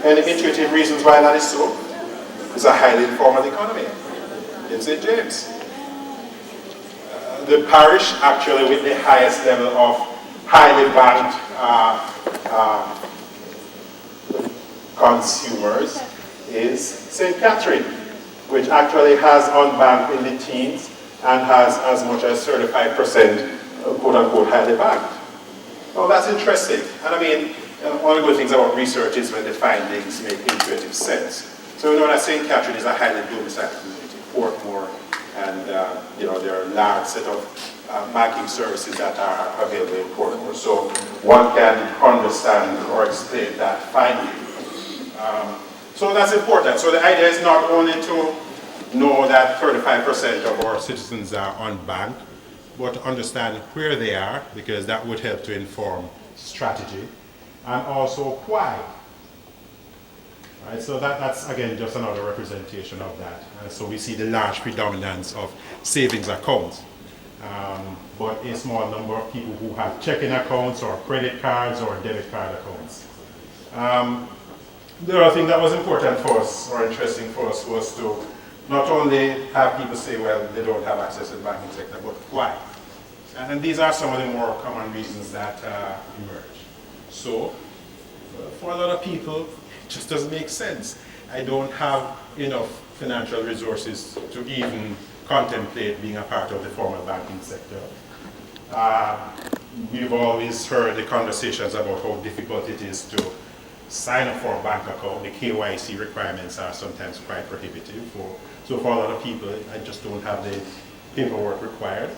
Any intuitive reasons why that is so? It's a highly informal economy in St. James. The parish actually with the highest level of highly banked consumers is St. Catherine, which actually has unbanked in the teens and has as much as 35% quote-unquote highly banked. Well, that's interesting. And I mean, one of the good things about research is when the findings make intuitive sense. So we know that St. Catherine is a highly domiciled community, Portmore, and there are a large set of banking services that are available in Portmore. So one can understand or explain that finding. So that's important. So the idea is not only to know that 35% of our citizens are unbanked, but to understand where they are, because that would help to inform strategy, and also why. Right, so that's again just another representation of that. So we see the large predominance of savings accounts, but a small number of people who have checking accounts or credit cards or debit card accounts. The other thing that was important for us, or interesting for us, was to not only have people say, well, they don't have access to the banking sector, but why? And these are some of the more common reasons that emerge. So, for a lot of people, it just doesn't make sense. I don't have enough financial resources to even contemplate being a part of the formal banking sector. We've always heard the conversations about how difficult it is to sign up for a bank account. The KYC requirements are sometimes quite prohibitive. So for a lot of people, I just don't have the paperwork required.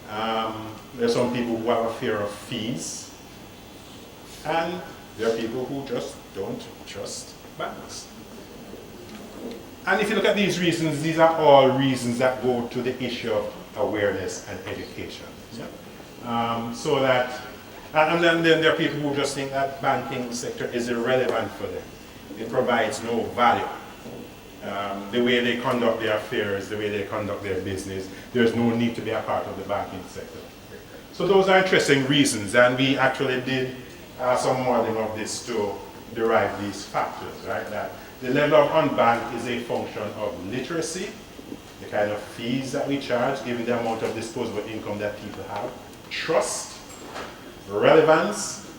There are some people who have a fear of fees. And there are people who just don't trust banks. And if you look at these reasons, these are all reasons that go to the issue of awareness and education. Yeah? So that, and then there are people who just think that banking sector is irrelevant for them. It provides no value. The way they conduct their affairs, the way they conduct their business, there's no need to be a part of the banking sector. So those are interesting reasons, and we actually did some modeling of this to derive these factors, right? That the level of unbanked is a function of literacy, the kind of fees that we charge, given the amount of disposable income that people have, trust, relevance,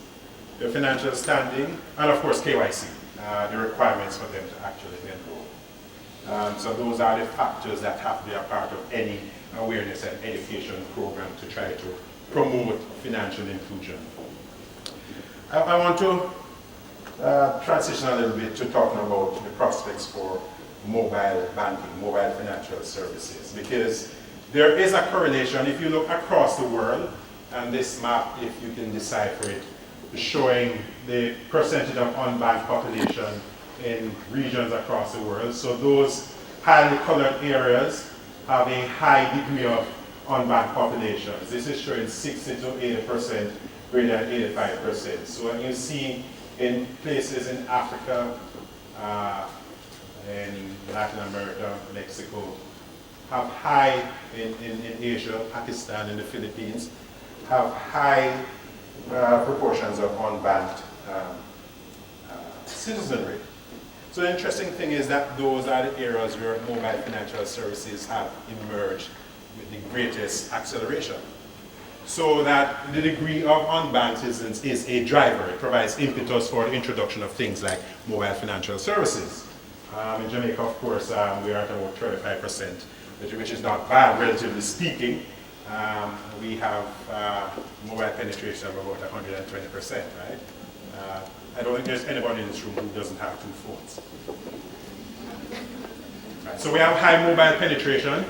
their financial standing, and of course KYC, the requirements for them to actually enroll. So those are the factors that have to be a part of any awareness and education program to try to promote financial inclusion. I want to transition a little bit to talking about the prospects for mobile banking, mobile financial services, because there is a correlation. If you look across the world, and this map, if you can decipher it, is showing the percentage of unbanked population in regions across the world. So those highly colored areas have a high degree of unbanked populations. This is showing 60 to 80%, greater than 85%. So when you see in places in Africa, in Latin America, Mexico, have high, in Asia, Pakistan, and the Philippines, have high proportions of unbanked citizenry. So the interesting thing is that those are the areas where mobile financial services have emerged with the greatest acceleration. So that the degree of unbanked citizens is a driver. It provides impetus for the introduction of things like mobile financial services. In Jamaica, of course, we are at about 35%, which is not bad, relatively speaking. We have mobile penetration of about 120%, right? I don't think there's anybody in this room who doesn't have two phones. Right, so we have high mobile penetration.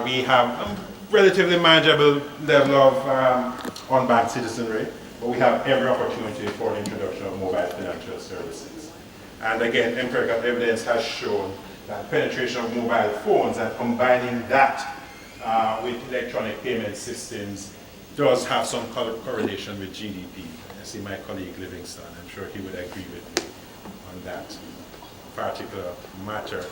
We have a relatively manageable level of unbanked citizenry, but we have every opportunity for the introduction of mobile financial services. And again, empirical evidence has shown that penetration of mobile phones and combining that with electronic payment systems does have some correlation with GDP. I see my colleague Livingston, I'm sure he would agree with me on that particular matter.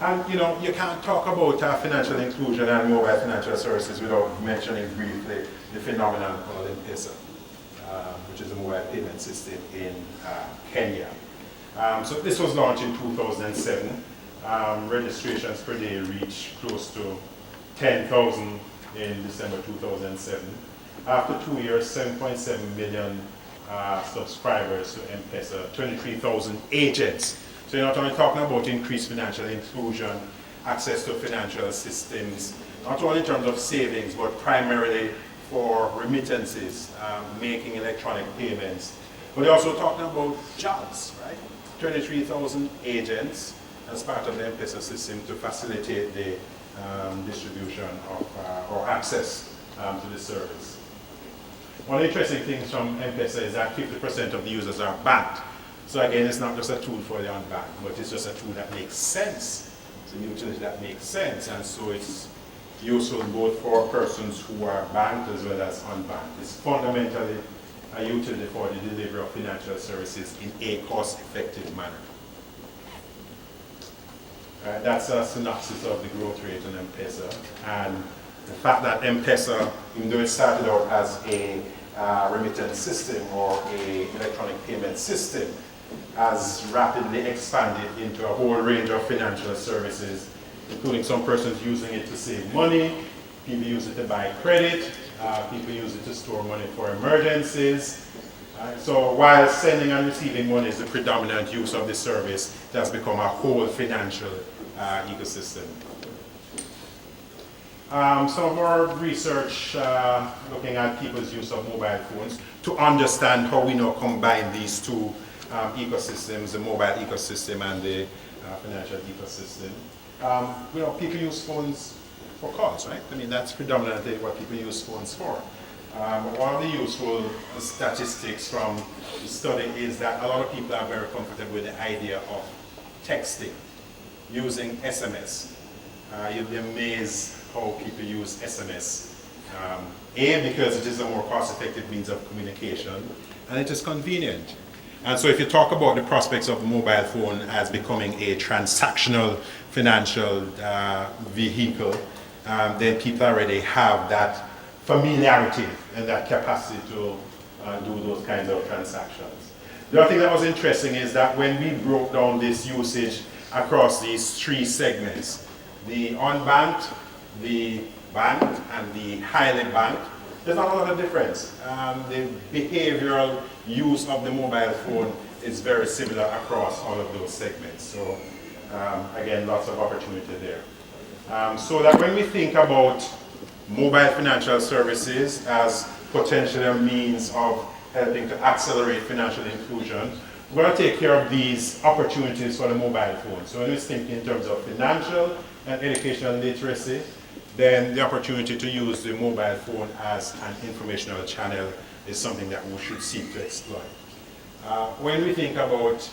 And you can't talk about financial inclusion and mobile financial services without mentioning briefly the phenomenon called M-Pesa, which is a mobile payment system in Kenya. So this was launched in 2007. Registrations per day reached close to 10,000 in December 2007. After 2 years, 7.7 million subscribers to M-Pesa, 23,000 agents. So you're not only talking about increased financial inclusion, access to financial systems, not only in terms of savings, but primarily for remittances, making electronic payments. But you're also talking about jobs, right? 23,000 agents as part of the M-Pesa system to facilitate the distribution of or access to the service. One of the interesting things from M-Pesa is that 50% of the users are banked. So again, it's not just a tool for the unbanked, but it's just a tool that makes sense. It's a utility that makes sense, and so it's useful both for persons who are banked as well as unbanked. It's fundamentally a utility for the delivery of financial services in a cost-effective manner. That's a synopsis of the growth rate in M-Pesa, and the fact that M-Pesa, even though it started out as a remittance system or an electronic payment system, has rapidly expanded into a whole range of financial services, including some persons using it to save money, people use it to buy credit, people use it to store money for emergencies. So while sending and receiving money is the predominant use of the service, it has become a whole financial ecosystem. Some more research looking at people's use of mobile phones to understand how we now combine these two ecosystems, the mobile ecosystem and the financial ecosystem. People use phones for calls, right? I mean, that's predominantly what people use phones for. One of the useful statistics from the study is that a lot of people are very comfortable with the idea of texting, using SMS. You'll be amazed how people use SMS. Because it is a more cost-effective means of communication, and it is convenient. And so if you talk about the prospects of the mobile phone as becoming a transactional financial vehicle, then people already have that familiarity and that capacity to do those kinds of transactions. The other thing that was interesting is that when we broke down this usage across these three segments, the unbanked, the banked, and the highly banked, there's not a lot of difference. The behavioral use of the mobile phone is very similar across all of those segments. So again, lots of opportunity there. So that when we think about mobile financial services as potentially a means of helping to accelerate financial inclusion, we're going to take care of these opportunities for the mobile phone. So when we think in terms of financial and educational literacy, then the opportunity to use the mobile phone as an informational channel is something that we should seek to exploit. When we think about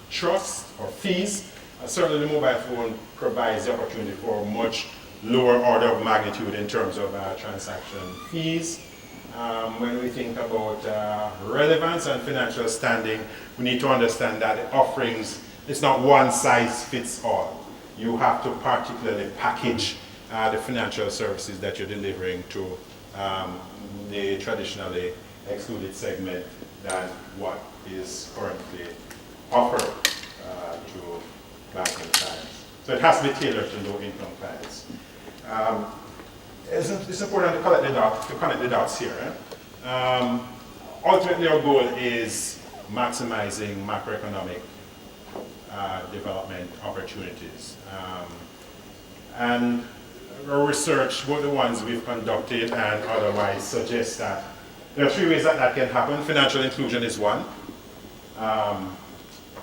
trust or fees, certainly the mobile phone provides the opportunity for much lower order of magnitude in terms of transaction fees. When we think about relevance and financial standing, we need to understand that the offerings, it's not one size fits all. You have to particularly package the financial services that you're delivering to the traditionally excluded segment than what is currently offered to banking clients. So it has to be tailored to low-income clients. It's important to connect the dots here. Ultimately, our goal is maximizing macroeconomic development opportunities. And our research, both the ones we've conducted and otherwise, suggests that there are three ways that can happen. Financial inclusion is one.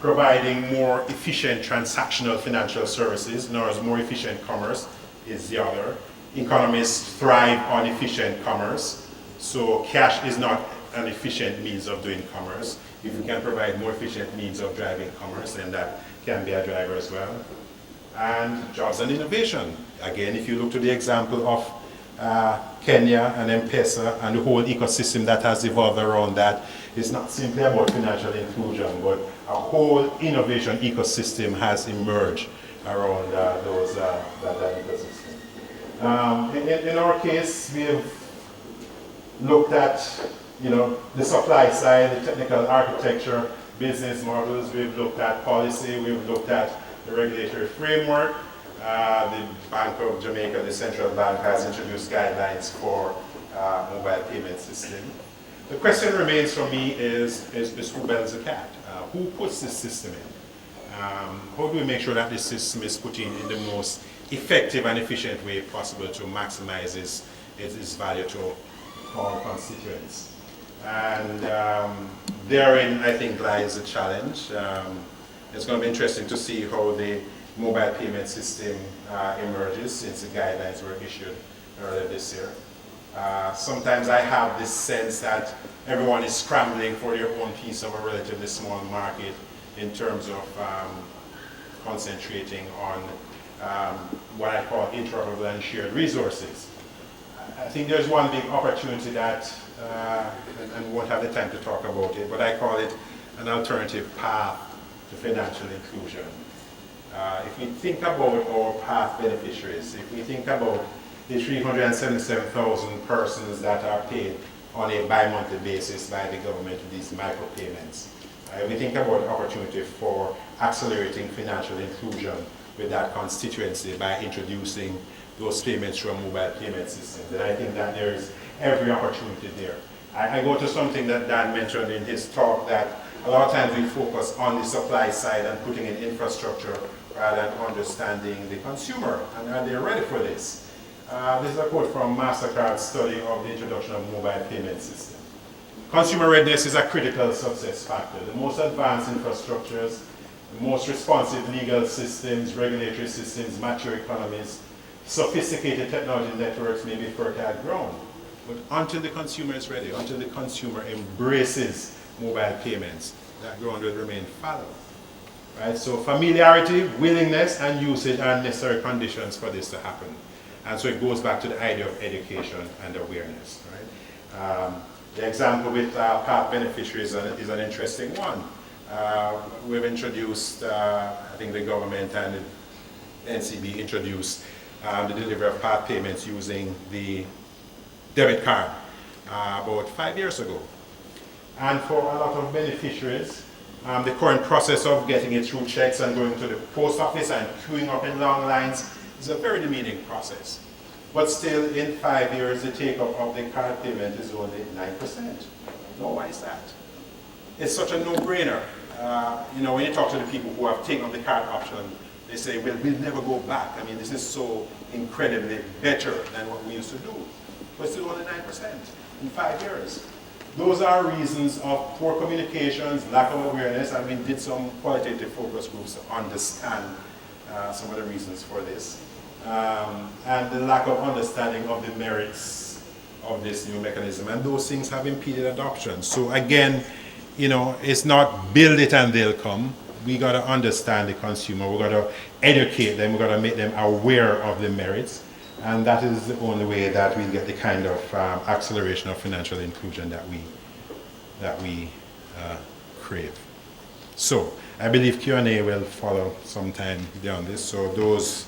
Providing more efficient transactional financial services, in other words, more efficient commerce, is the other. Economies thrive on efficient commerce, so cash is not an efficient means of doing commerce. If you can provide more efficient means of driving commerce, then that can be a driver as well. And jobs and innovation. Again, if you look to the example of Kenya and M-Pesa and the whole ecosystem that has evolved around that, it's not simply about financial inclusion, but a whole innovation ecosystem has emerged around that ecosystem. In our case, we have looked at the supply side, the technical architecture, business models. We've looked at policy. We've looked at the regulatory framework. The Bank of Jamaica, the central bank, has introduced guidelines for mobile payment system. The question remains for me is who builds the cat? Who puts this system in? How do we make sure that this system is put in the most effective and efficient way possible to maximize its value to all constituents? And therein, I think, lies a challenge. It's going to be interesting to see how the mobile payment system emerges since the guidelines were issued earlier this year. Sometimes I have this sense that everyone is scrambling for their own piece of a relatively small market in terms of concentrating on what I call interoperable and shared resources. I think there's one big opportunity that, and we won't have the time to talk about it, but I call it an alternative path to financial inclusion. If we think about our path beneficiaries, if we think about the 377,000 persons that are paid on a bi-monthly basis by the government with these micropayments, we think about the opportunity for accelerating financial inclusion with that constituency by introducing those payments through a mobile payment system. And I think that there is every opportunity there. I go to something that Dan mentioned in his talk, that a lot of times we focus on the supply side and putting in infrastructure rather than understanding the consumer. And are they ready for this? This is a quote from MasterCard's study of the introduction of mobile payment system. Consumer readiness is a critical success factor. The most advanced infrastructures, the most responsive legal systems, regulatory systems, mature economies, sophisticated technology networks may be fertile ground. But until the consumer is ready, until the consumer embraces mobile payments, that ground will remain fallow. Right? So familiarity, willingness, and usage are necessary conditions for this to happen. And so it goes back to the idea of education and awareness. Right? The example with path beneficiaries is an interesting one. We've introduced, I think the government and the NCB introduced the delivery of path payments using the debit card about 5 years ago. And for a lot of beneficiaries, the current process of getting it through checks and going to the post office and queuing up in long lines is a very demeaning process. But still, in 5 years, the take-up of the card payment is only 9%. No, why is that? It's such a no-brainer. When you talk to the people who have taken up the card option, they say, well, we'll never go back. I mean, this is so incredibly better than what we used to do. But it's still only 9% in 5 years. Those are reasons of poor communications, lack of awareness. I mean, did some qualitative focus groups to understand some of the reasons for this. And the lack of understanding of the merits of this new mechanism. And those things have impeded adoption. So again, it's not build it and they'll come. We got to understand the consumer. We got to educate them. We got to make them aware of the merits. And that is the only way that we'll get the kind of acceleration of financial inclusion that we crave. So I believe Q&A will follow sometime beyond this. So those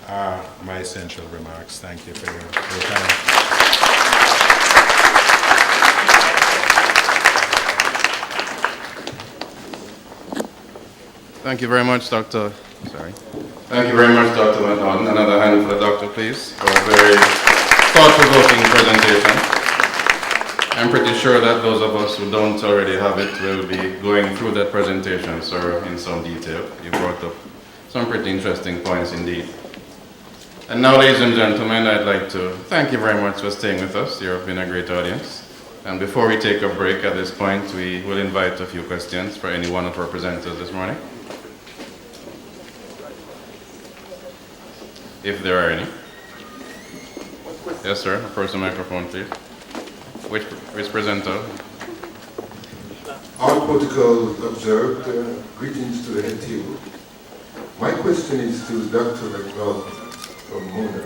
are my essential remarks. Thank you for your time. Thank you very much, Dr. Thank you very much, Dr. McNaughton. Another hand for the doctor, please, for a very thought-provoking presentation. I'm pretty sure that those of us who don't already have it will be going through that presentation, sir, in some detail. You brought up some pretty interesting points indeed. And now, ladies and gentlemen, I'd like to thank you very much for staying with us. You've been a great audience. And before we take a break at this point, we will invite a few questions for any one of our presenters this morning, if there are any. Yes, sir. Approach the microphone, please. Which presenter? All protocol observed. Greetings to the head table. My question is to Dr. McNaughton from Mona.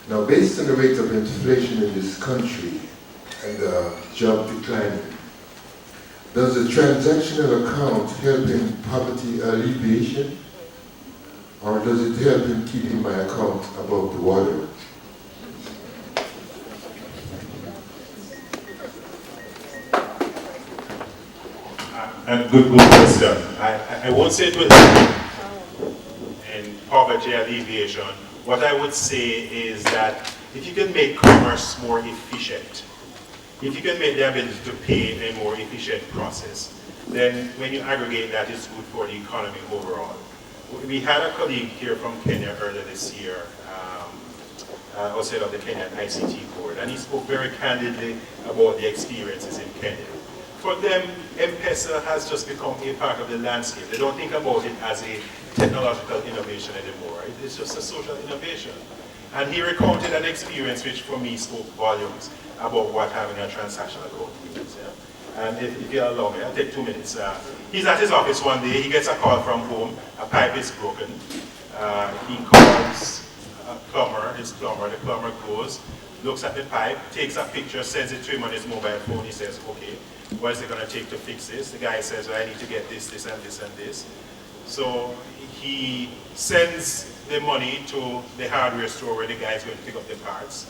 Now, based on the rate of inflation in this country and job declining, does a transactional account help in poverty alleviation, or does it help in keeping my account above the water? And good question. I won't say it will help in poverty alleviation. What I would say is that if you can make commerce more efficient, if you can make the ability to pay a more efficient process, then when you aggregate that, it's good for the economy overall. We had a colleague here from Kenya earlier this year, outside of the Kenyan ICT board, and he spoke very candidly about the experiences in Kenya. For them, M-Pesa has just become a part of the landscape. They don't think about it as a technological innovation anymore. It's just a social innovation. And he recounted an experience which for me spoke volumes about what having a transactional account means. Yeah? And if you allow me, I'll take 2 minutes. He's at his office one day, he gets a call from home, a pipe is broken. He calls a plumber, the plumber goes, looks at the pipe, takes a picture, sends it to him on his mobile phone. He says, okay, what is it going to take to fix this? The guy says, well, I need to get this, this, and this, and this. So he sends the money to the hardware store where the guy is going to pick up the parts.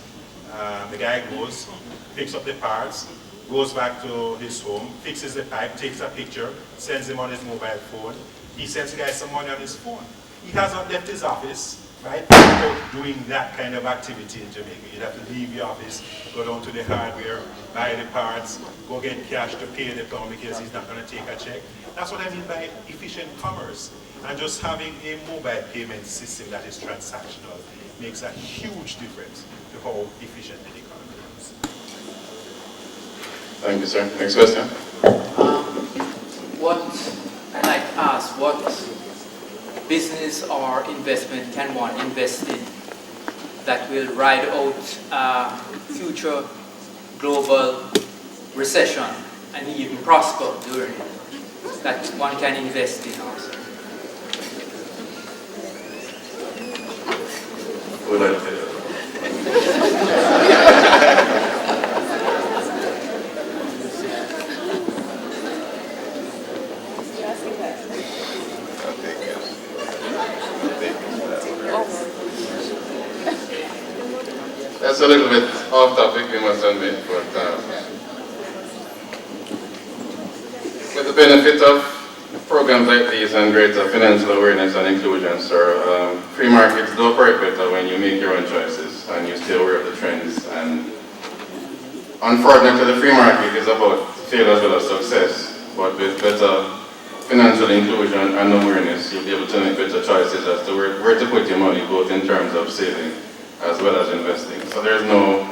The guy goes, picks up the parts, goes back to his home, fixes the pipe, takes a picture, sends him on his mobile phone. He sends the guy some money on his phone. He hasn't left his office, right, without doing that kind of activity in Jamaica. You'd have to leave your office, go down to the hardware, buy the parts, go get cash to pay the plumber because he's not going to take a check. That's what I mean by efficient commerce. And just having a mobile payment system that is transactional makes a huge difference to how efficient the economy is. Thank you, sir. Next question. What I'd like to ask, what business or investment can one invest in that will ride out future global recession and even prosper during it, that one can invest in also? Who would like to take that? That's a little bit off topic, we must admit, but with the benefit of programs like these and greater financial awareness and inclusion, sir, free markets do operate better when you make your own choices and you stay aware of the trends. And unfortunately, the free market is about failure as well as success, but with better financial inclusion and awareness, you'll be able to make better choices as to where to put your money, both in terms of saving as well as investing. So there's no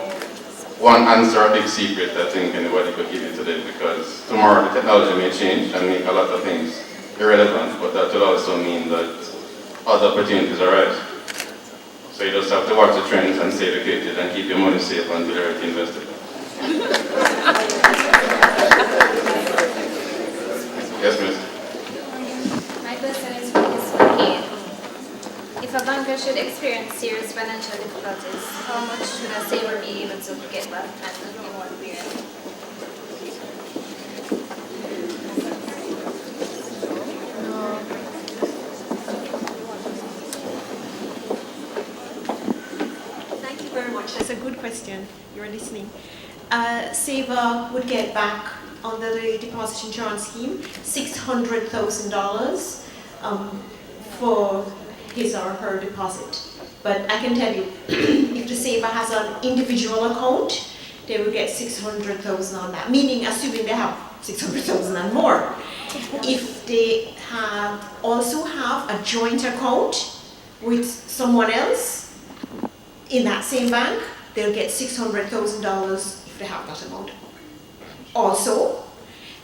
one answer or big secret I think anybody could give you today, because tomorrow the technology may change and make a lot of things irrelevant, but that will also mean that other opportunities arise. So you just have to watch the trends and stay educated and keep your money safe until you're already invested. Yes, miss. My question is for Ms. McCain. If a banker should experience serious financial difficulties, how much should a saver be able to get back and in what period? Thank you very much. That's a good question. You're listening. Saver would get back under the deposit insurance scheme $600,000 for his or her deposit. But I can tell you, if the saver has an individual account, they will get $600,000 on that, meaning assuming they have $600,000 and more. If they also have a joint account with someone else in that same bank, they'll get $600,000 if they have that amount also.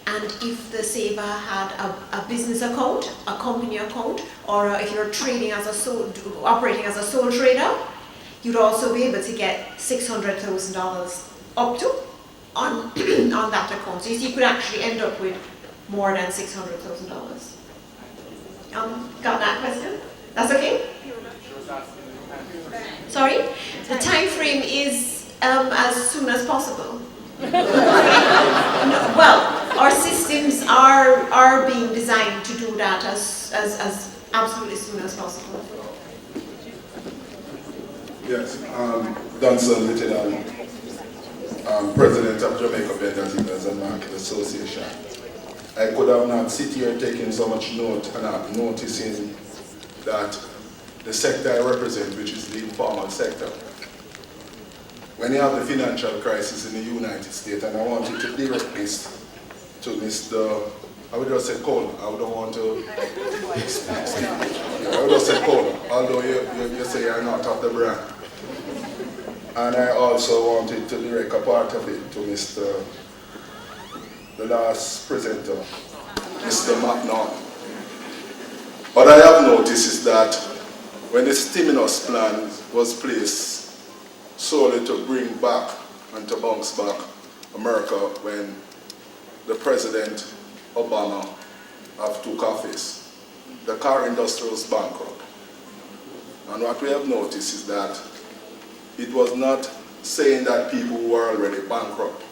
And if the saver had a business account, a company account, or if you're trading as operating as a sole trader, you'd also be able to get $600,000 up to on that account. So you could actually end up with more than $600,000. Got that question? That's okay? Sorry? The time frame is as soon as possible. No, well, our systems are being designed to do that as absolutely soon as possible. Yes, Dunson Little, President of Jamaica Vendors and Market Association. I could have not sit here taking so much note and not noticing that the sector I represent, which is the informal sector, when you have the financial crisis in the United States, and I wanted to direct this to Mr. I would just say Cole. I don't want to. I would just say Cole, although you say you're not of the brand. And I also wanted to direct a part of it to the last presenter, Mr. McNaught. What I have noticed is that when the stimulus plan was placed solely to bring back and to bounce back America when the President Obama have took office, the car industry was bankrupt. And what we have noticed is that it was not saying that people who were already bankrupt,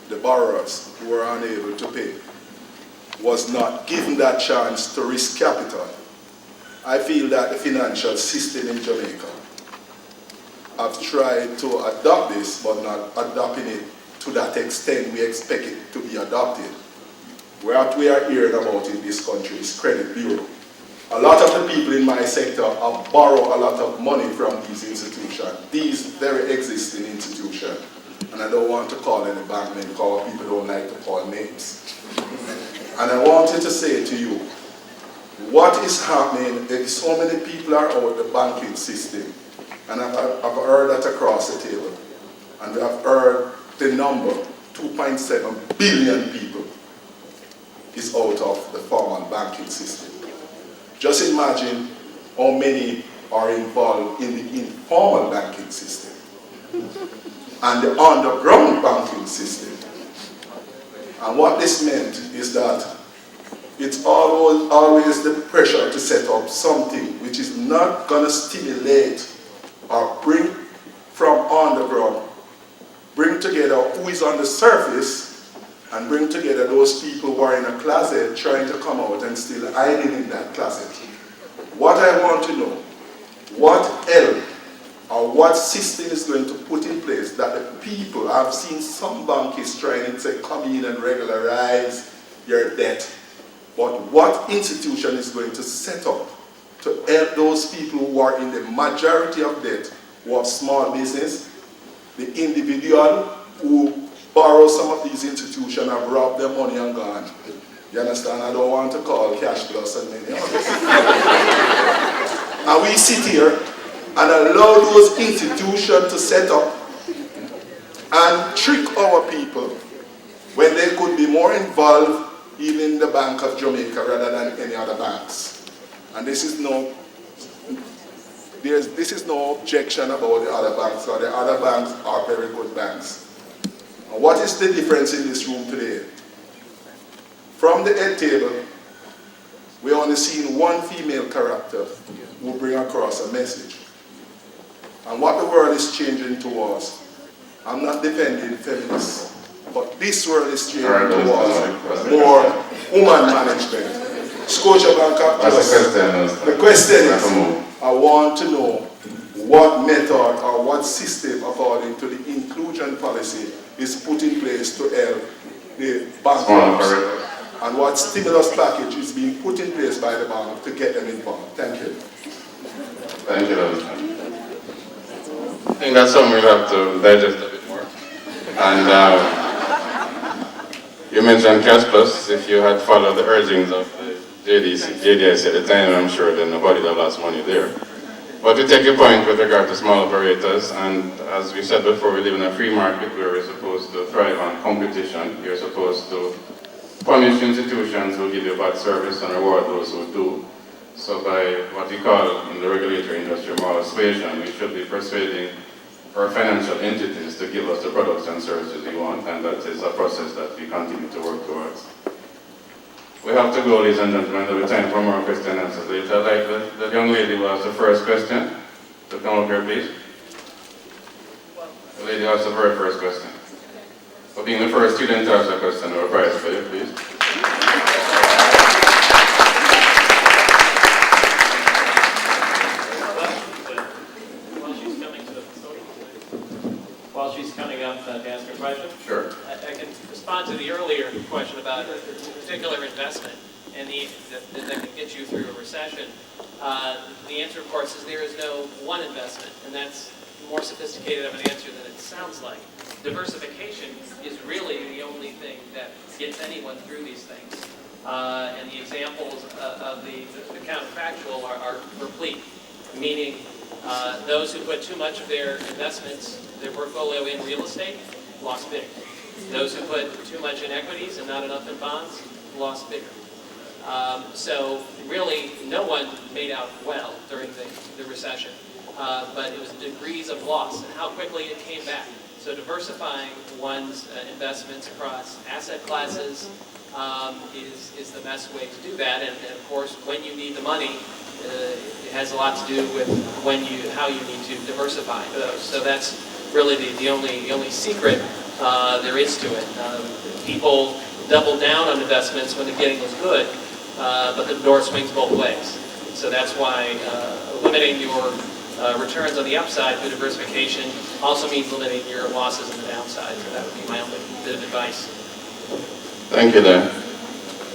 the borrowers who were unable to pay, was not given that chance to risk capital. I feel that the financial system in Jamaica have tried to adopt this, but not adopting it to that extent we expect it to be adopted. What we are hearing about in this country is credit bureau. A lot of the people in my sector have borrowed a lot of money from these institutions, these very existing institutions. And I don't want to call any bank name because people don't like to call names. And I wanted to say to you, what is happening is so many people are out of the banking system. And I've heard that across the table. And we have heard the number, 2.7 billion people is out of the formal banking system. Just imagine how many are involved in the informal banking system and the underground banking system. And what this meant is that it's always the pressure to set up something which is not going to stimulate or bring from underground, bring together who is on the surface and bring together those people who are in a closet trying to come out and still hiding in that closet. What I want to know, what help or what system is going to put in place that the people, I've seen some banks trying to say, come in and regularize your debt. But what institution is going to set up to help those people who are in the majority of debt, who have small business, the individual who borrow some of these institutions, have robbed their money and gone. You understand? I don't want to call Cash Plus and many others. And we sit here and allow those institutions to set up and trick our people when they could be more involved even in the Bank of Jamaica rather than any other banks. And this is no objection about the other banks, because the other banks are very good banks. And what is the difference in this room today? From the head table, we only seen one female character who bring across a message. And what the world is changing towards, I'm not defending feminists, but this world is changing towards more woman management. Scotiabank the question is, I want to know what method or what system according to the inclusion policy is put in place to help the banks and what stimulus package is being put in place by the bank to get them involved. Thank you. Thank you, Lord. I think that's something we'll have to digest a bit more. And you mentioned Cash Plus. If you had followed the urgings of the JDIC at the time, I'm sure then nobody would have lost money there. But we take your point with regard to small operators, and as we said before, we live in a free market where we're supposed to thrive on competition. You're supposed to punish institutions who give you bad service and reward those who do. So by what we call in the regulatory industry moral suasion, we should be persuading our financial entities to give us the products and services we want, and that is a process that we continue to work towards. We have to go, ladies and gentlemen. There'll be time for more question and answers later. I'd like the young lady who has the first question to come up here, please. The lady who has the very first question. For being the first student to ask a question, or a prize for you, please. While she's coming up to ask her question, Sure. I can respond respond to the earlier question about a particular investment and that can get you through a recession, the answer, of course, is there is no one investment, and that's more sophisticated of an answer than it sounds like. Diversification is really the only thing that gets anyone through these things. And the examples of the counterfactual are replete, meaning those who put too much of their investments, their portfolio in real estate, lost big. Those who put too much in equities and not enough in bonds, lost bigger. So really, no one made out well during the recession, but it was degrees of loss and how quickly it came back. So diversifying one's investments across asset classes is the best way to do that. And of course, when you need the money, it has a lot to do with how you need to diversify those. So that's really the only secret there is to it. People doubled down on investments when the getting was good, but the door swings both ways. So that's why limiting your returns on the upside through diversification also means limiting your losses on the downside. So that would be my only bit of advice. Thank you, Dan.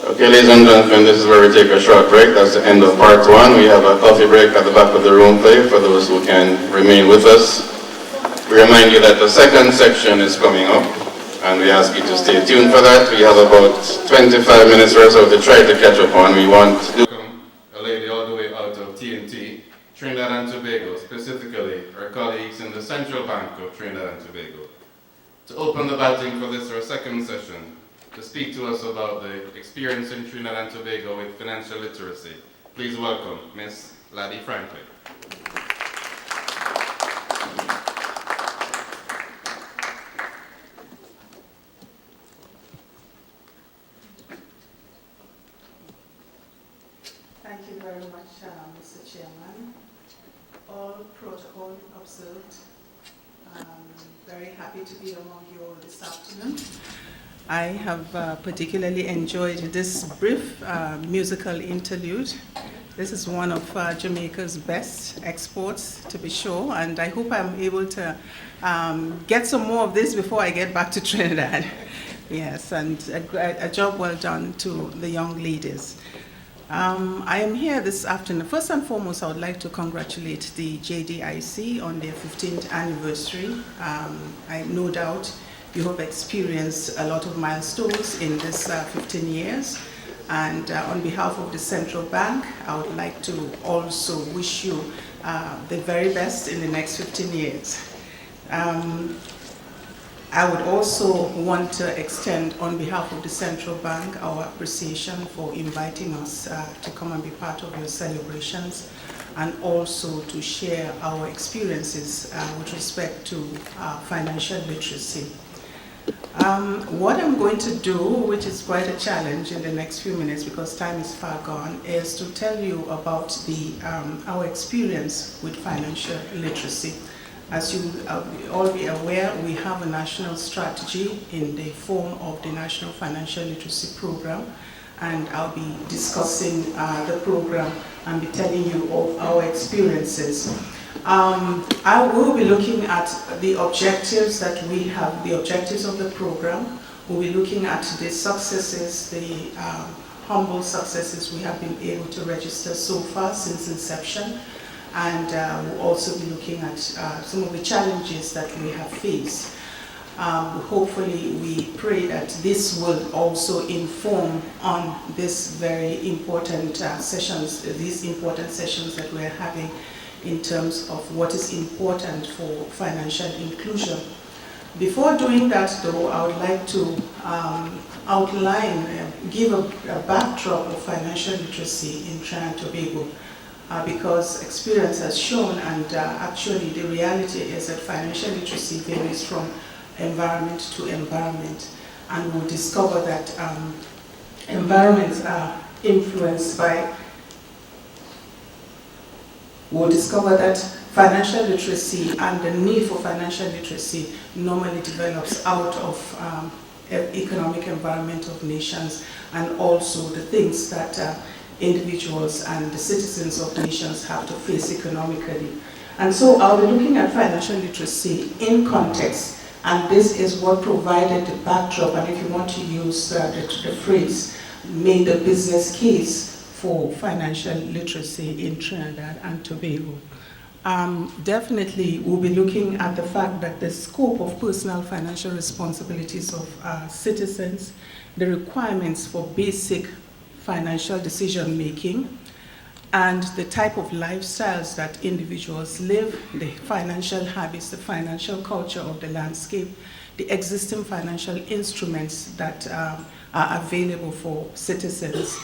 Okay, ladies and gentlemen, this is where we take a short break. That's the end of part one. We have a coffee break at the back of the room for you, for those who can remain with us. We remind you that the second section is coming up, and we ask you to stay tuned for that. We have about 25 minutes or so to try to catch up on. We want to welcome a lady all the way out of TNT, Trinidad and Tobago, specifically our colleagues in the Central Bank of Trinidad and Tobago, to open the batting for this, our second session, to speak to us about the experience in Trinidad and Tobago with financial literacy. Please welcome Ms. Laddie Franklin. Thank you very much, Mr. Chairman. All protocol observed. Very happy to be among you all this afternoon. I have particularly enjoyed this brief musical interlude. This is one of Jamaica's best exports, to be sure, and I hope I'm able to get some more of this before I get back to Trinidad. Yes, and a job well done to the young ladies. I am here this afternoon. First and foremost, I would like to congratulate the JDIC on their 15th anniversary. I no doubt you have experienced a lot of milestones in this 15 years. And on behalf of the Central Bank, I would like to also wish you the very best in the next 15 years. I would also want to extend, on behalf of the Central Bank, our appreciation for inviting us to come and be part of your celebrations, and also to share our experiences with respect to financial literacy. What I'm going to do, which is quite a challenge in the next few minutes because time is far gone, is to tell you about our experience with financial literacy. As you all be aware, we have a national strategy in the form of the National Financial Literacy Program, and I'll be discussing the program and be telling you of our experiences. I will be looking at the objectives that we have, the objectives of the program. We'll be looking at the successes, the humble successes we have been able to register so far since inception. And we'll also be looking at some of the challenges that we have faced. Hopefully, we pray that this will also inform on this very important these important sessions that we're having in terms of what is important for financial inclusion. Before doing that, though, I would like to give a backdrop of financial literacy in Trinidad and Tobago. Because experience has shown, and actually the reality is that financial literacy varies from environment to environment, and we'll discover that environments are influenced by, we'll discover that financial literacy and the need for financial literacy normally develops out of economic environment of nations, and also the things that individuals and the citizens of nations have to face economically. And so I'll be looking at financial literacy in context And this is what provided the backdrop, and if you want to use the phrase, made the business case for financial literacy in Trinidad and Tobago. Definitely, we'll be looking at the fact that the scope of personal financial responsibilities of citizens, the requirements for basic financial decision making, and the type of lifestyles that individuals live, the financial habits, the financial culture of the landscape, the existing financial instruments that are available for citizens,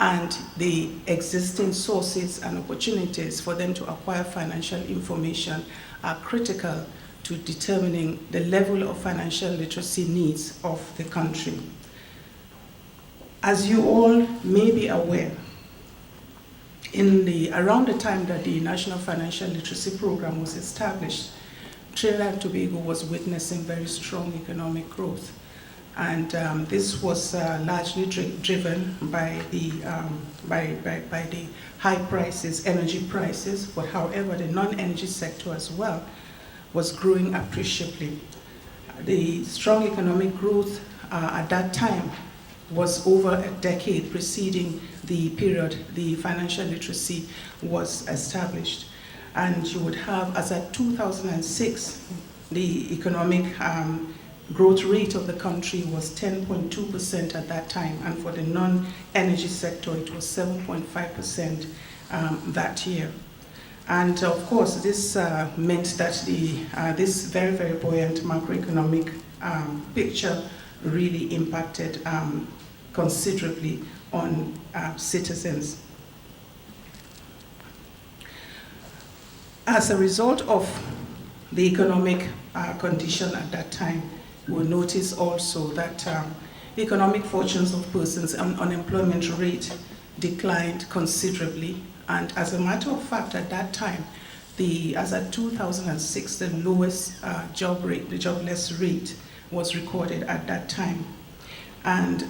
and the existing sources and opportunities for them to acquire financial information are critical to determining the level of financial literacy needs of the country. As you all may be aware, around the time that the National Financial Literacy Program was established, Trinidad and Tobago was witnessing very strong economic growth. And this was largely driven by the high prices, energy prices, but however, the non-energy sector as well was growing appreciably. The strong economic growth at that time was over a decade preceding the period the financial literacy was established. And you would have, as at 2006, the economic growth rate of the country was 10.2% at that time, and for the non-energy sector it was 7.5% that year. And of course this meant that this very, very buoyant macroeconomic picture really impacted considerably on citizens. As a result of the economic condition at that time, we'll notice also that economic fortunes of persons and unemployment rate declined considerably. And as a matter of fact, at that time, as at 2006, the lowest the jobless rate was recorded at that time. And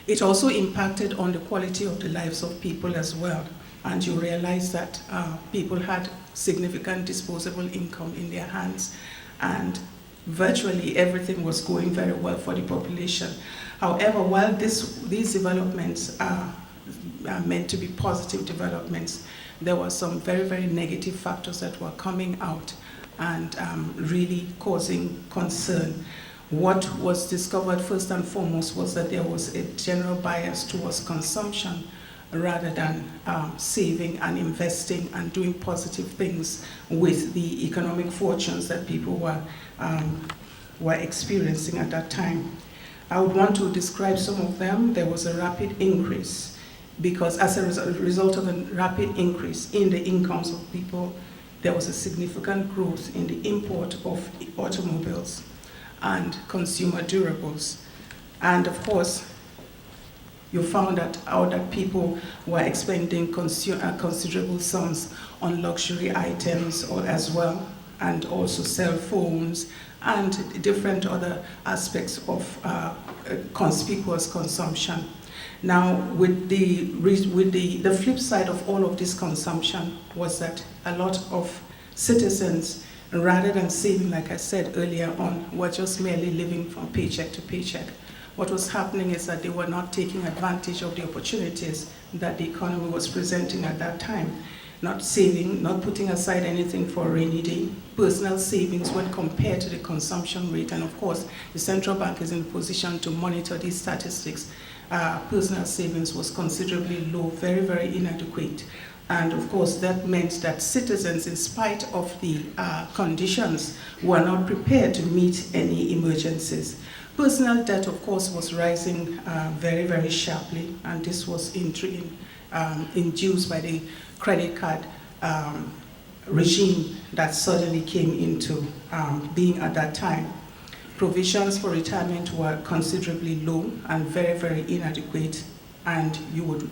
it also impacted on the quality of the lives of people as well. And you realize that people had significant disposable income in their hands, and virtually everything was going very well for the population. However, while these developments are meant to be positive developments, there were some very, very negative factors that were coming out and really causing concern. What was discovered first and foremost was that there was a general bias towards consumption rather than saving and investing and doing positive things with the economic fortunes that people were experiencing at that time. I would want to describe some of them. There was a rapid increase because as a result of a rapid increase in the incomes of people, there was a significant growth in the import of automobiles and consumer durables. And of course, you found out that people were expending considerable sums on luxury items as well, and also cell phones and different other aspects of conspicuous consumption. Now, with the flip side of all of this consumption was that a lot of citizens, rather than saving, like I said earlier on, were just merely living from paycheck to paycheck. What was happening is that they were not taking advantage of the opportunities that the economy was presenting at that time. Not saving, not putting aside anything for a rainy day. Personal savings when compared to the consumption rate, and of course, the central bank is in a position to monitor these statistics. Personal savings was considerably low, very, very inadequate. And of course, that meant that citizens, in spite of the conditions, were not prepared to meet any emergencies. Personal debt, of course, was rising very, very sharply, and this was induced by the credit card regime that suddenly came into being at that time. Provisions for retirement were considerably low and very, very inadequate, and you would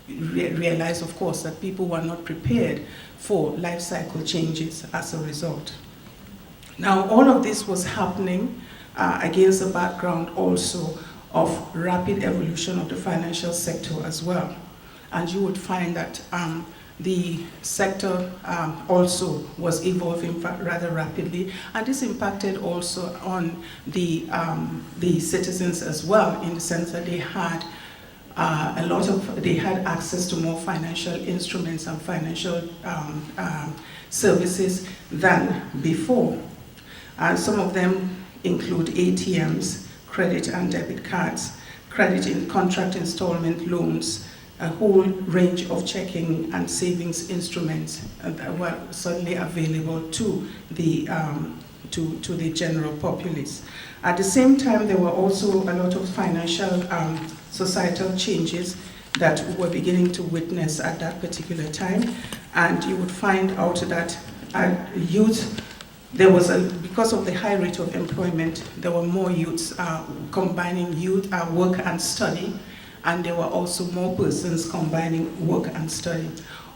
realize, of course, that people were not prepared for life cycle changes as a result. Now, all of this was happening against the background also of rapid evolution of the financial sector as well. And you would find that the sector also was evolving rather rapidly, and this impacted also on the citizens as well, in the sense that they had they had access to more financial instruments and financial services than before. Some of them include ATMs, credit and debit cards, credit in contract installment loans, a whole range of checking and savings instruments that were suddenly available to the general populace. At the same time, there were also a lot of financial societal changes that we were beginning to witness at that particular time, and you would find out that youth, because of the high rate of employment, there were more youths combining work and study, and there were also more persons combining work and study.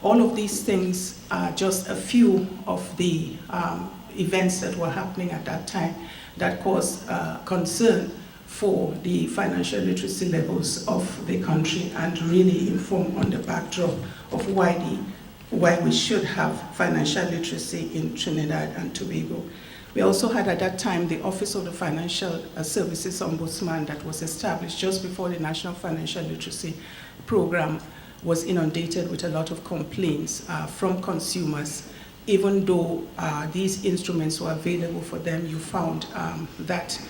All of these things are just a few of the events that were happening at that time that caused concern for the financial literacy levels of the country, and really inform on the backdrop of why we should have financial literacy in Trinidad and Tobago. We also had at that time the Office of the Financial Services Ombudsman that was established just before the National Financial Literacy Program was inundated with a lot of complaints from consumers. Even though these instruments were available for them, you found that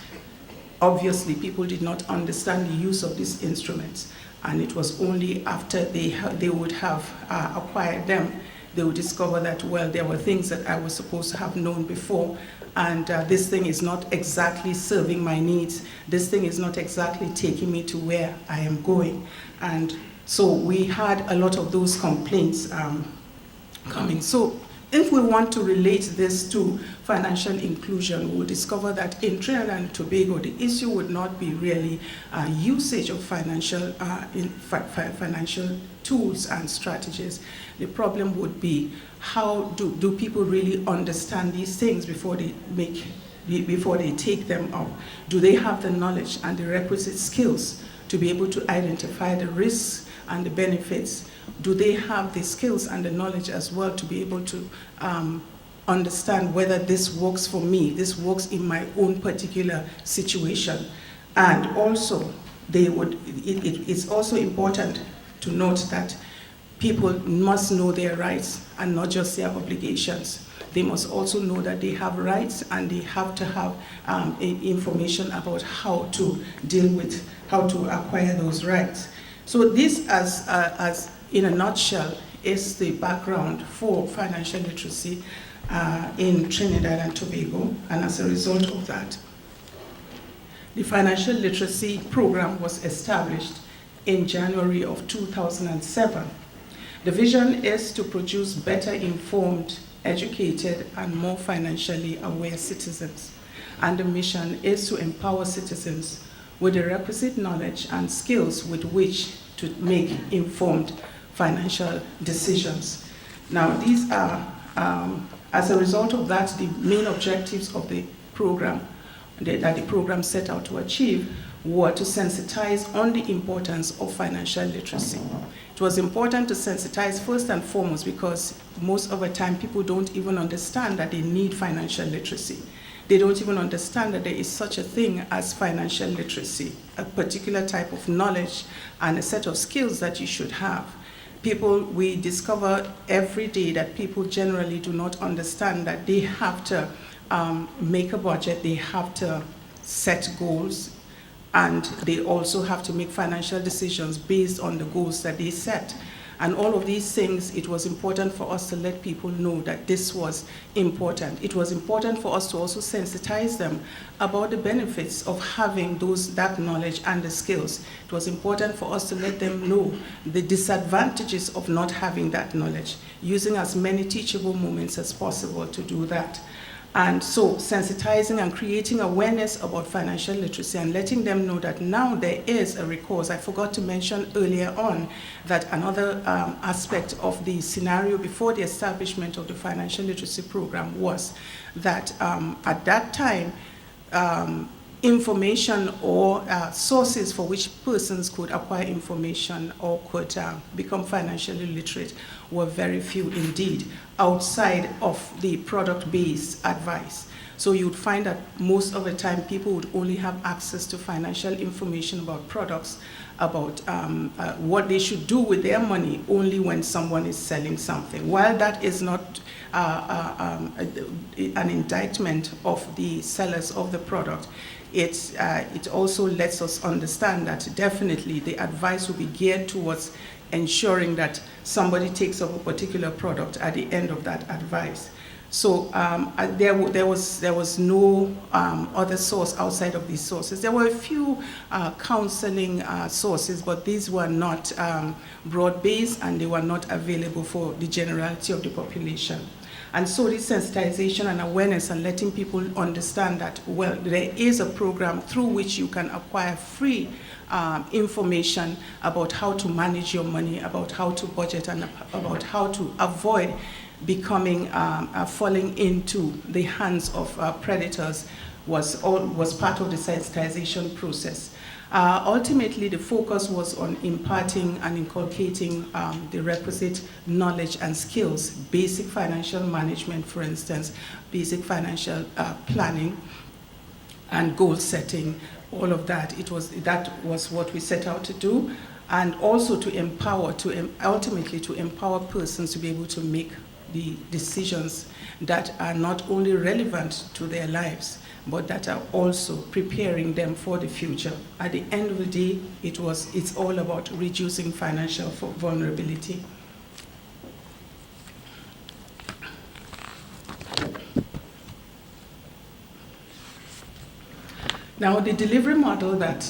obviously people did not understand the use of these instruments, and it was only after they would have acquired them, they would discover that, well, there were things that I was supposed to have known before, and this thing is not exactly serving my needs. This thing is not exactly taking me to where I am going. And so we had a lot of those complaints coming. So if we want to relate this to financial inclusion, we'll discover that in Trinidad and Tobago, the issue would not be really usage of financial tools and strategies. The problem would be, how do people really understand these things before they take them up? Do they have the knowledge and the requisite skills to be able to identify the risks and the benefits? Do they have the skills and the knowledge as well to be able to understand whether this works for me, this works in my own particular situation? And also, it's also important to note that people must know their rights and not just their obligations. They must also know that they have rights, and they have to have information about how to deal with, how to acquire those rights. So this, as in a nutshell, is the background for financial literacy in Trinidad and Tobago. And as a result of that, the financial literacy program was established in January of 2007. The vision is to produce better informed, educated, and more financially aware citizens. And the mission is to empower citizens with the requisite knowledge and skills with which to make informed financial decisions. Now, these are, as a result of that, the main objectives of the program that the program set out to achieve were to sensitize on the importance of financial literacy. It was important to sensitize first and foremost because most of the time people don't even understand that they need financial literacy. They don't even understand that there is such a thing as financial literacy, a particular type of knowledge and a set of skills that you should have. We discover every day that people generally do not understand that they have to make a budget, they have to set goals, and they also have to make financial decisions based on the goals that they set. And all of these things, it was important for us to let people know that this was important. It was important for us to also sensitize them about the benefits of having that knowledge and the skills. It was important for us to let them know the disadvantages of not having that knowledge, using as many teachable moments as possible to do that. And so sensitizing and creating awareness about financial literacy and letting them know that now there is a recourse. I forgot to mention earlier on that another aspect of the scenario before the establishment of the financial literacy program was that at that time, information or sources for which persons could acquire information or could become financially literate were very few indeed, outside of the product-based advice. So you'd find that most of the time people would only have access to financial information about products, about what they should do with their money only when someone is selling something. While that is not an indictment of the sellers of the product, it also lets us understand that definitely the advice will be geared towards ensuring that somebody takes up a particular product at the end of that advice. So there was no other source outside of these sources. There were a few counseling sources, but these were not broad-based and they were not available for the generality of the population. And so this sensitization and awareness and letting people understand that, well, there is a program through which you can acquire free information about how to manage your money, about how to budget, and about how to avoid becoming, falling into the hands of predators was part of the sensitization process. Ultimately, the focus was on imparting and inculcating the requisite knowledge and skills, basic financial management, for instance, basic financial planning and goal setting, all of that. That was what we set out to do, and also to empower, ultimately to empower persons to be able to make the decisions that are not only relevant to their lives, but that are also preparing them for the future. At the end of the day, it's all about reducing financial vulnerability. Now, the delivery model that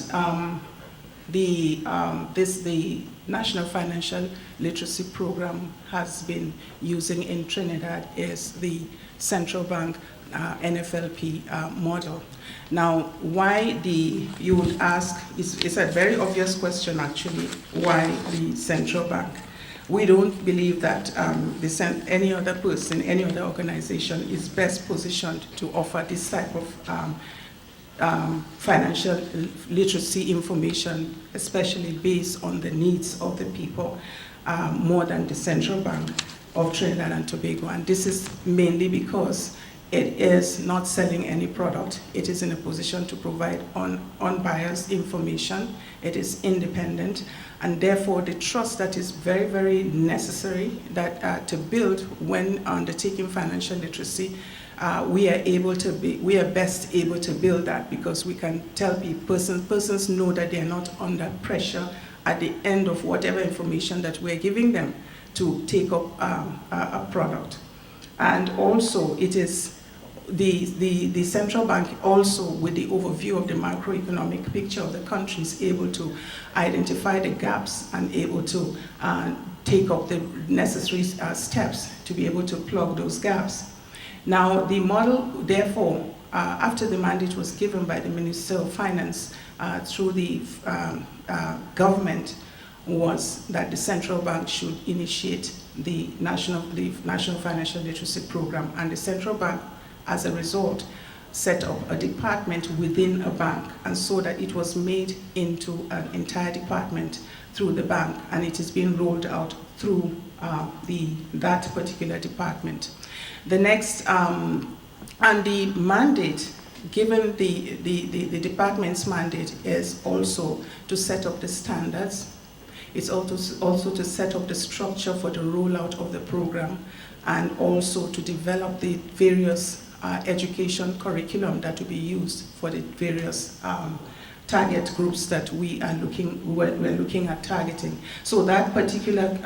the National Financial Literacy Program has been using in Trinidad is the central bank NFLP model. Now, you would ask, it's a very obvious question actually, why the central bank? We don't believe that any other person, any other organization is best positioned to offer this type of financial literacy information, especially based on the needs of the people, more than the Central Bank of Trinidad and Tobago. And this is mainly because it is not selling any product. It is in a position to provide unbiased information. It is independent, and therefore the trust that is very, very necessary that to build when undertaking financial literacy. We are best able to build that because we can tell people, persons know that they are not under pressure at the end of whatever information that we're giving them to take up a product. And also it is the central bank also, with the overview of the macroeconomic picture of the country, is able to identify the gaps and able to take up the necessary steps to be able to plug those gaps. Now, the model, therefore, after the mandate was given by the Minister of Finance through the government, was that the central bank should initiate the National Financial Literacy Program, and the central bank, as a result, set up a department within a bank, and so that it was made into an entire department through the bank, and it is being rolled out through that particular department. The next, and the mandate, given the department's mandate, is also to set up the standards. It's also to set up the structure for the rollout of the program, and also to develop the various education curriculum that will be used for the various target groups that we're looking at targeting. So that particular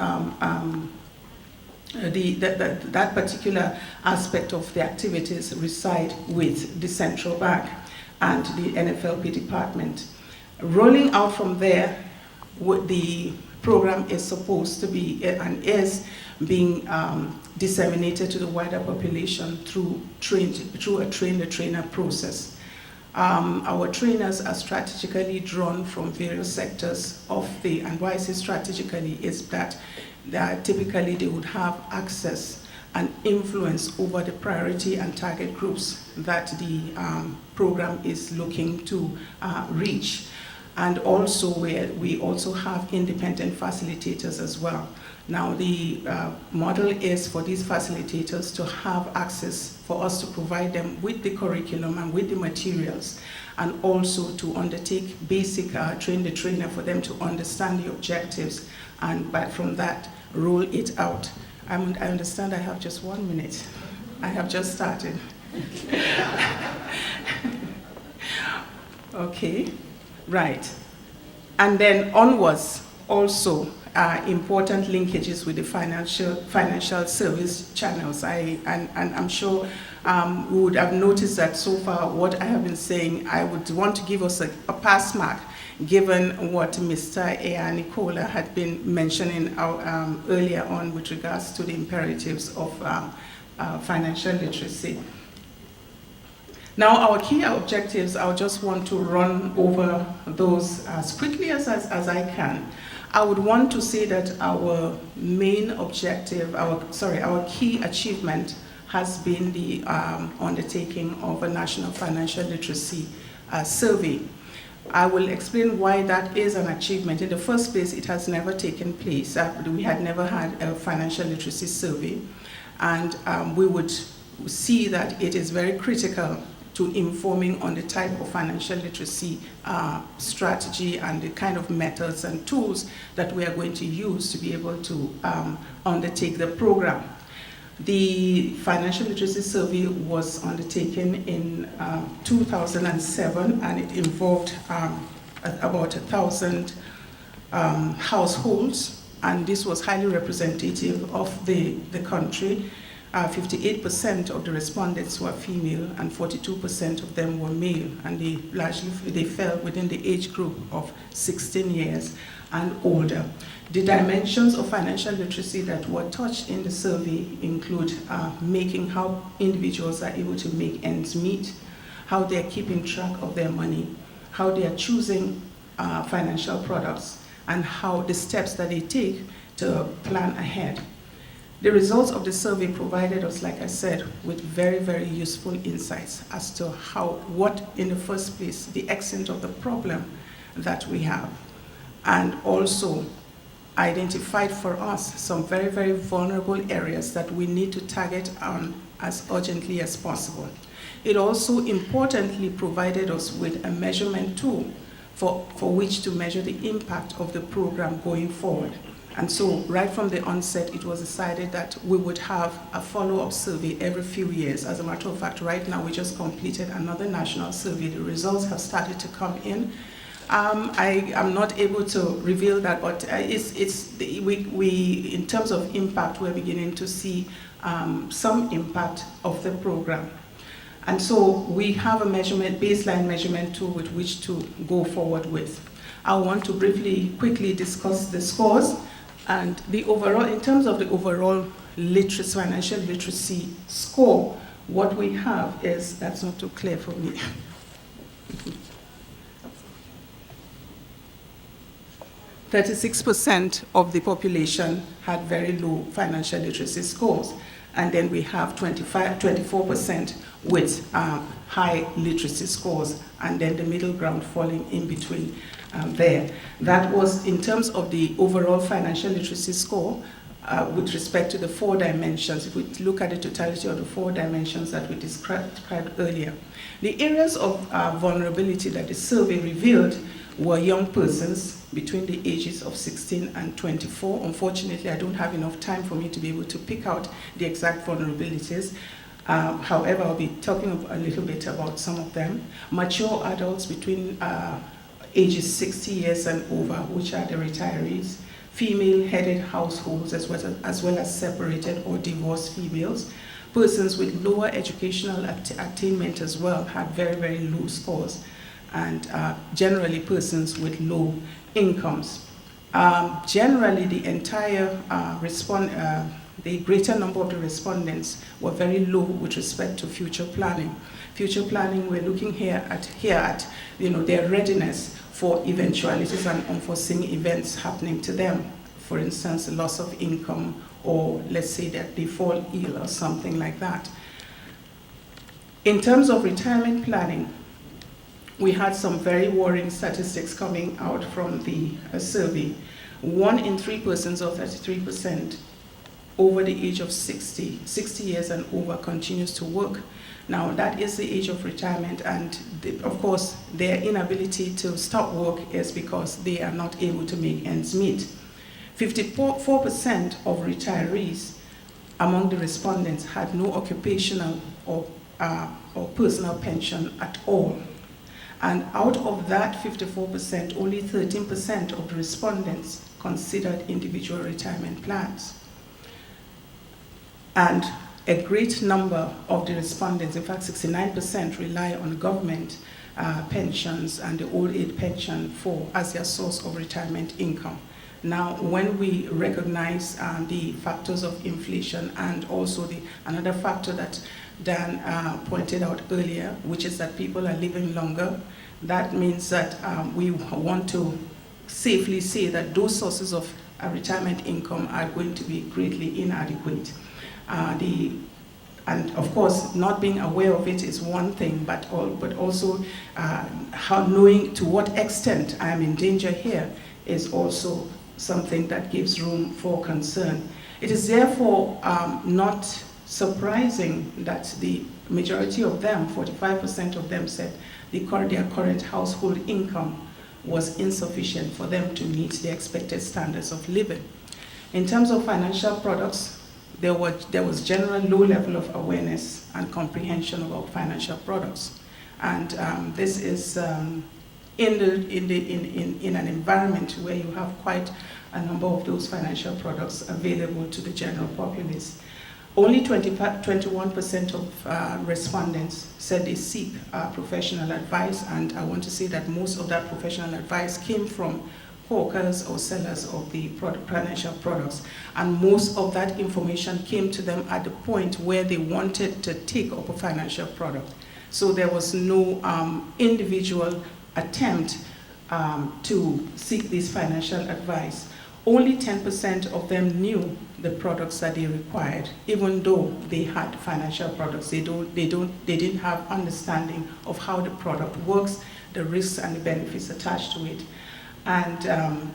that particular aspect of the activities reside with the central bank and the NFLP department. Rolling out from there, the program is supposed to be and is being disseminated to the wider population through a train-the-trainer process. Our trainers are strategically drawn from various sectors and why I say strategically is that typically they would have access and influence over the priority and target groups that the program is looking to reach. And also we also have independent facilitators as well Now, the model is for these facilitators to have access for us to provide them with the curriculum and with the materials, and also to undertake basic train the trainer for them to understand the objectives, and from that, roll it out. I understand I have just 1 minute. I have just started. Okay, right. And then onwards, also important linkages with the financial service channels. And I'm sure we would have noticed that so far what I have been saying, I would want to give us a pass mark, given what Mr. Ea Nicola had been mentioning earlier on with regards to the imperatives of financial literacy. Now, our key objectives, I just want to run over those as quickly as I can. I would want to say that our main objective, our key achievement has been the undertaking of a national financial literacy survey. I will explain why that is an achievement. In the first place, it has never taken place. We had never had a financial literacy survey, and we would see that it is very critical to informing on the type of financial literacy strategy and the kind of methods and tools that we are going to use to be able to undertake the program. The financial literacy survey was undertaken in 2007, and it involved about 1,000 households, and this was highly representative of the country. 58% of the respondents were female and 42% of them were male, and they fell within the age group of 16 years and older. The dimensions of financial literacy that were touched in the survey include making how individuals are able to make ends meet, how they're keeping track of their money, how they are choosing financial products, and how the steps that they take to plan ahead. The results of the survey provided us, like I said, with very, very useful insights as to what in the first place, the extent of the problem that we have, and also identified for us some very, very vulnerable areas that we need to target on as urgently as possible. It also importantly provided us with a measurement tool for which to measure the impact of the program going forward. And so right from the onset, it was decided that we would have a follow-up survey every few years. As a matter of fact, right now we just completed another national survey. The results have started to come in. I am not able to reveal that, but we in terms of impact, we're beginning to see some impact of the program. And so we have a baseline measurement tool with which to go forward with. I want to quickly discuss the scores. And the overall, in terms of the overall financial literacy score, what we have is, that's not too clear for me. 36% of the population had very low financial literacy scores. And then we have 24% with high literacy scores, and then the middle ground falling in between there. That was in terms of the overall financial literacy score with respect to the 4 dimensions. If we look at the totality of the 4 dimensions that we described earlier. The areas of vulnerability that the survey revealed were young persons between the ages of 16 and 24. Unfortunately, I don't have enough time for me to be able to pick out the exact vulnerabilities. However, I'll be talking a little bit about some of them. Mature adults between ages 60 years and over, which are the retirees. Female-headed households, as well as separated or divorced females. Persons with lower educational attainment as well had very, very low scores. And generally persons with low incomes. Generally, the entire the greater number of the respondents were very low with respect to future planning. Future planning, we're looking here at their readiness for eventualities and unforeseen events happening to them. For instance, loss of income, or let's say that they fall ill or something like that. In terms of retirement planning, we had some very worrying statistics coming out from the survey. 1 in 3 persons, or 33%, over the age of 60 years and over, continues to work. Now, that is the age of retirement, and of course, their inability to stop work is because they are not able to make ends meet. 54% of retirees among the respondents had no occupational or personal pension at all. And out of that 54%, only 13% of the respondents considered individual retirement plans. And a great number of the respondents, in fact 69%, rely on government pensions and the old age pension as their source of retirement income. Now, when we recognize the factors of inflation and also another factor that Dan pointed out earlier, which is that people are living longer, that means that we want to safely say that those sources of retirement income are going to be greatly inadequate. And of course, not being aware of it is one thing, but also knowing to what extent I am in danger here is also something that gives room for concern. It is therefore not surprising that the majority of them, 45% of them, said their current household income was insufficient for them to meet the expected standards of living. In terms of financial products, there was general low level of awareness and comprehension about financial products, and this is in an environment where you have quite a number of those financial products available to the general populace. Only 21% of respondents said they seek professional advice, and I want to say that most of that professional advice came from hawkers or sellers of the financial products, and most of that information came to them at the point where they wanted to take up a financial product. So there was no individual attempt to seek this financial advice. Only 10% of them knew the products that they required, even though they had financial products. They didn't have understanding of how the product works, the risks and the benefits attached to it. And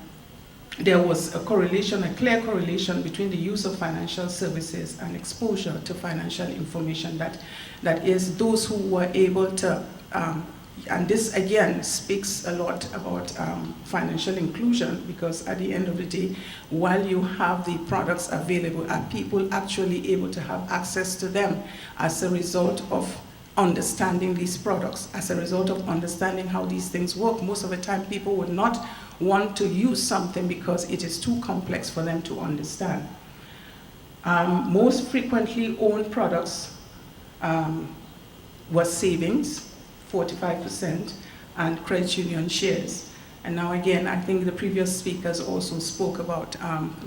there was a clear correlation between the use of financial services and exposure to financial information. That is, those who were able to, and this again speaks a lot about financial inclusion, because at the end of the day, while you have the products available, are people actually able to have access to them as a result of understanding these products, as a result of understanding how these things work? Most of the time, people would not want to use something because it is too complex for them to understand. Most frequently owned products were savings, 45%, and credit union shares. And now again, I think the previous speakers also spoke about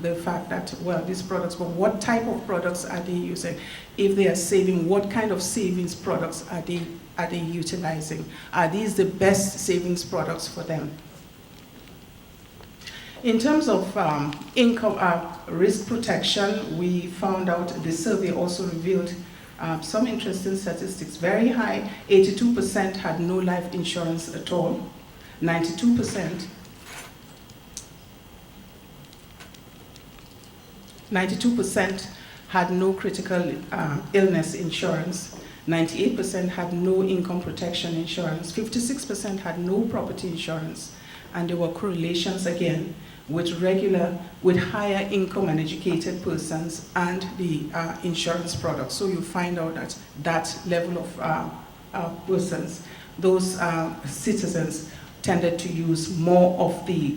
the fact that, well, these products, but what type of products are they using? If they are saving, what kind of savings products are they utilizing? Are these the best savings products for them? In terms of income risk protection, we found out the survey also revealed some interesting statistics. Very high, 82% had no life insurance at all. 92% had no critical illness insurance. 98% had no income protection insurance. 56% had no property insurance. And there were correlations again with higher income and educated persons and the insurance products. So you find out that that level of persons, those citizens, tended to use more of the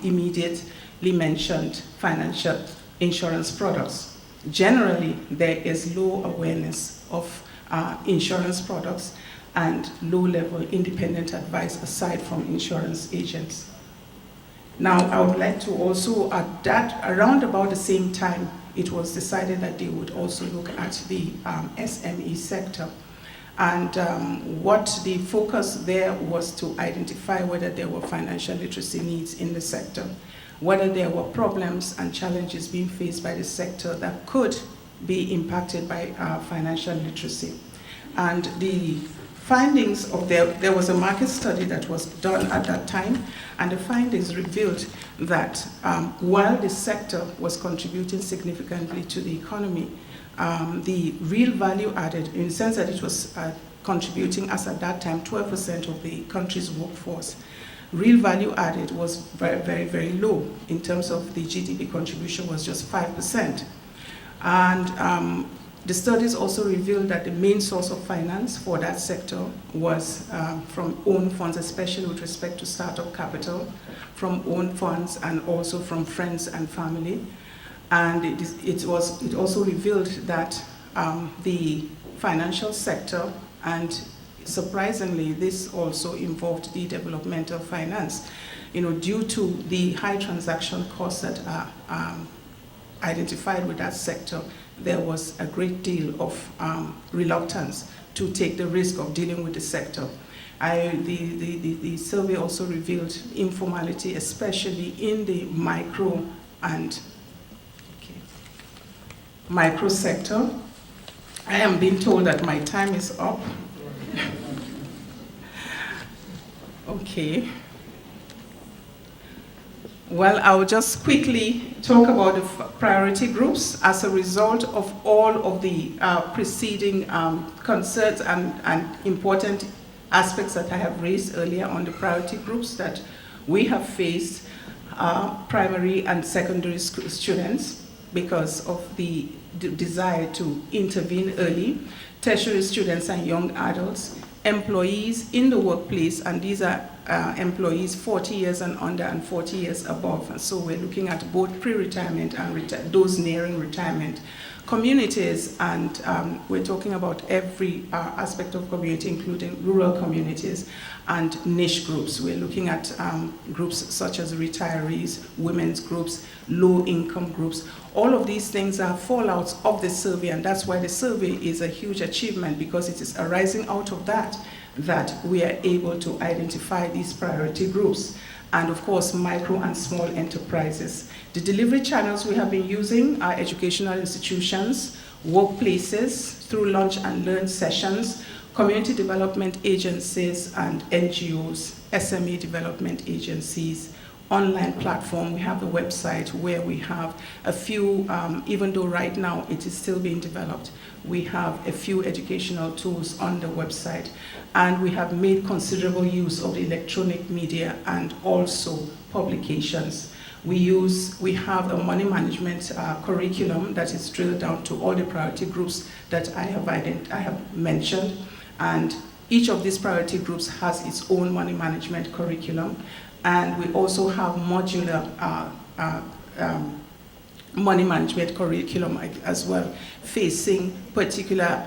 immediately mentioned financial insurance products. Generally, there is low awareness of insurance products and low-level independent advice aside from insurance agents. Now, I would like to also add that around about the same time, it was decided that they would also look at the SME sector. And what the focus there was to identify whether there were financial literacy needs in the sector, whether there were problems and challenges being faced by the sector that could be impacted by financial literacy. And the findings of there was a market study that was done at that time, and the findings revealed that while the sector was contributing significantly to the economy, the real value added, in the sense that it was contributing as at that time 12% of the country's workforce, real value added was very, very, very low. In terms of the GDP contribution was just 5%. And the studies also revealed that the main source of finance for that sector was from own funds, especially with respect to startup capital, from own funds and also from friends and family. And it also revealed that the financial sector, and surprisingly, this also involved the developmental finance, due to the high transaction costs that are identified with that sector, there was a great deal of reluctance to take the risk of dealing with the sector. The survey also revealed informality, especially in the micro sector. I am being told that my time is up. Okay. Well, I'll just quickly talk about the priority groups as a result of all of the preceding concerns and important aspects that I have raised earlier on the priority groups that we have faced. Primary and secondary students, because of the desire to intervene early, tertiary students and young adults, employees in the workplace, and these are employees 40 years and under and 40 years above. And so we're looking at both pre-retirement and those nearing retirement. Communities, and we're talking about every aspect of community, including rural communities and niche groups. We're looking at groups such as retirees, women's groups, low-income groups. All of these things are fallouts of the survey, and that's why the survey is a huge achievement, because it is arising out of that we are able to identify these priority groups. And of course, micro and small enterprises. The delivery channels we have been using are educational institutions, workplaces, through lunch and learn sessions, community development agencies and NGOs, SME development agencies, online platform. We have a website where we have a few, even though right now it is still being developed, we have a few educational tools on the website, and we have made considerable use of the electronic media and also publications. We have a money management curriculum that is drilled down to all the priority groups that I have mentioned, and each of these priority groups has its own money management curriculum. And we also have modular money management curriculum as well, facing particular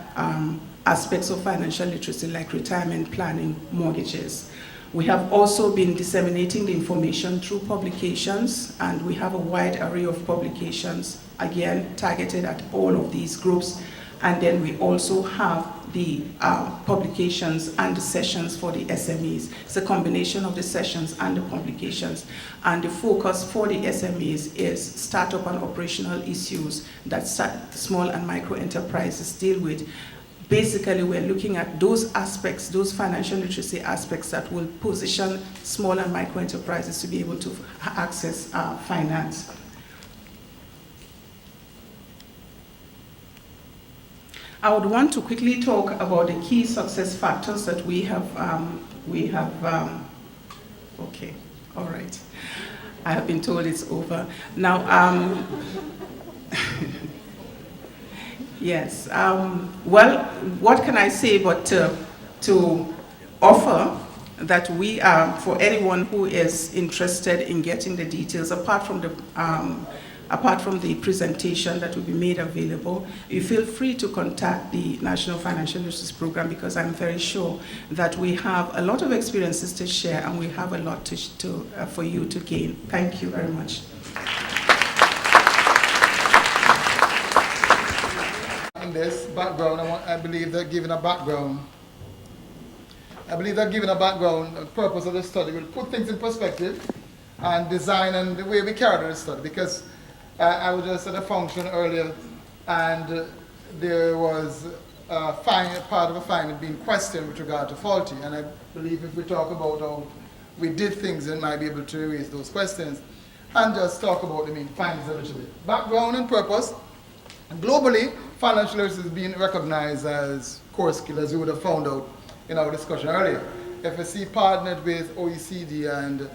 aspects of financial literacy like retirement planning, mortgages. We have also been disseminating the information through publications, and we have a wide array of publications, again, targeted at all of these groups. And then we also have the publications and the sessions for the SMEs. It's a combination of the sessions and the publications. And the focus for the SMEs is startup and operational issues that small and micro enterprises deal with. Basically, we're looking at those aspects, those financial literacy aspects that will position small and micro enterprises to be able to access finance. I would want to quickly talk about the key success factors that we have, okay, all right. I have been told it's over. Now, yes, well, what can I say but to offer that we are, for anyone who is interested in getting the details, apart from the presentation that will be made available, you feel free to contact the National Financial Literacy Program, because I'm very sure that we have a lot of experiences to share and we have a lot for you to gain. Thank you very much. In this background, I believe that giving a background, the purpose of the study will put things in perspective and design and the way we carry the study, because I was just at a function earlier, and there was part of a finding being questioned with regard to faulty. And I believe if we talk about how we did things, then might be able to raise those questions. And just talk about the main findings a little bit. Background and purpose. Globally, financial literacy is being recognized as core skill, as you would have found out in our discussion earlier. FSC partnered with OECD and